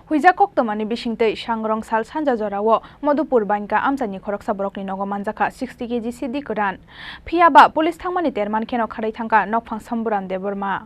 Huija koktomani bishingtei Shangrong sal sanja jorao Madhupur Bainka Amchaini Khoroksa Borokni Nogo Manjakha 60 kg Siddi Kwran. Phiaba police thangmani terman kheno kharai thangka nokphang samburan deborma.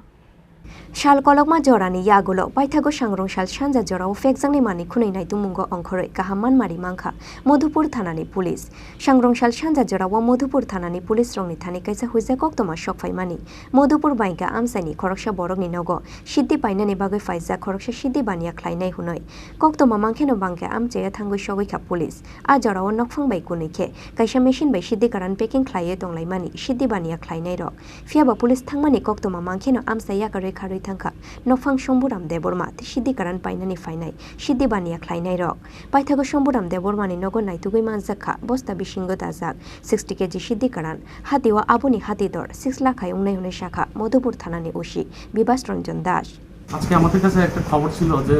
Shal kolokma jorani yagulo paithago Shangrong shal sanja jorao fekjangni mani khunai nai tumungo ongkhoroi kahaman mari mangkha Madhupur thanani police. Shangrong shal sanja jorao Madhupur thanani police rongni thani kaisa huija koktoma shokfai mani Madhupur Bainka Amchaini Khoroksa Borokni Nogo Siddi painani bagai faija Khoroksa Siddi bania khlainai hunoi koktoma mangkheno Bainka Amchaya thangoi shogoi kha police a jorao nokphang bai kunike kaisa machine bai Siddi karan packing khlaiye tonglai mani Siddi bania khlainai rok phiaba police thangmani koktoma mangkheno Amchaya kare kharoi thangkha nokphang somburam deborma Siddi karan painani fainai Siddi bania khlainai rok paithago somburam debormani nogo naitugoi manjakha bosta bishingo dajak 60 kg Siddi karan hatiwa abuni hatidor 6 lakh unai hunai shakha Madhupur thanani oshi বিবাস রঞ্জন দাস আজকে আমাদের কাছে একটা খবর ছিল যে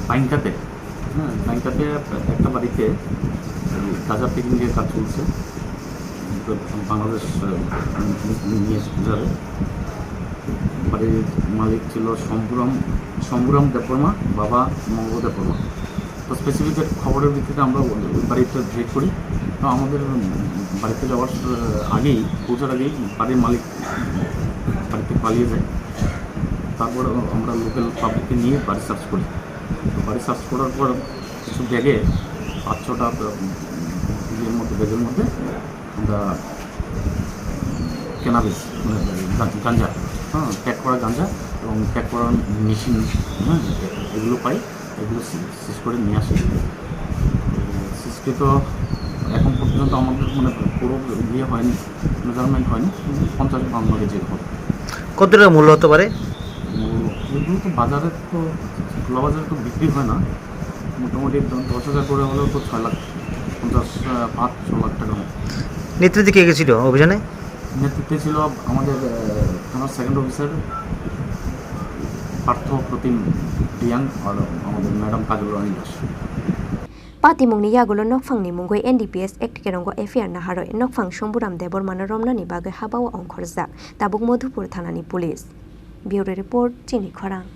বাইনকাতে একটা বাড়িতে গাঁজা পিকিং এর কাজ চলছে বাংলাদেশ নিয়ে যাবে বাড়ির মালিক ছিল সম্বুরাম দেববর্মা বাবা মঙ্গল দেববর্মা তো স্পেসিফিক খবরের ভিত্তিতে আমরা বাড়িতে ভিজিট করি তো আমাদের বাড়িতে যাওয়ার আগেই পৌঁছার আগেই বাড়ির মালিক বাড়িতে পালিয়ে যায় তারপর আমরা লোকাল পাবলিককে নিয়ে বাড়ি সার্চ করি তো বাড়ি সার্চ করার পর কিছু ব্যাগে 5-6টা ব্যাগের মধ্যে আমরা ক্যানাবিস গাঞ্জা প্যাক করা গাঞ্জা এবং প্যাক করা মেশিন এগুলো পাই এগুলো সিজ করে নিয়ে আসি সিজকে তো এখন পর্যন্ত আমাদের পুরো ইয়ে হয়নি মেজারমেন্ট হয়নি 50 পাউন্ড কেজি হবে। কত টাকা মূল্য হতে পারে? এগুলো তো বাজারে তো খোলা বাজারে তো বিক্রি হয় না মোটামুটি 10,000 করে হলেও তো 6 লাখ 5-6 লাখ টাকা। নেতৃত্বে কে গেছিল অভিযানে? নেতৃত্বে ছিল আমাদের থানার সেকেন্ড অফিসার পার্থ প্রতিম রিয়াং আর আমাদের ম্যাডাম কাজল রানী Das. Patimungni yagulo nokphangni mungoi NDPS Act kerongo FIR na haroi nokphang somburam debormano romnani bagai habawa ongkhorjak tabuk Madhupur thanani police. Bureau report Chini Khorang.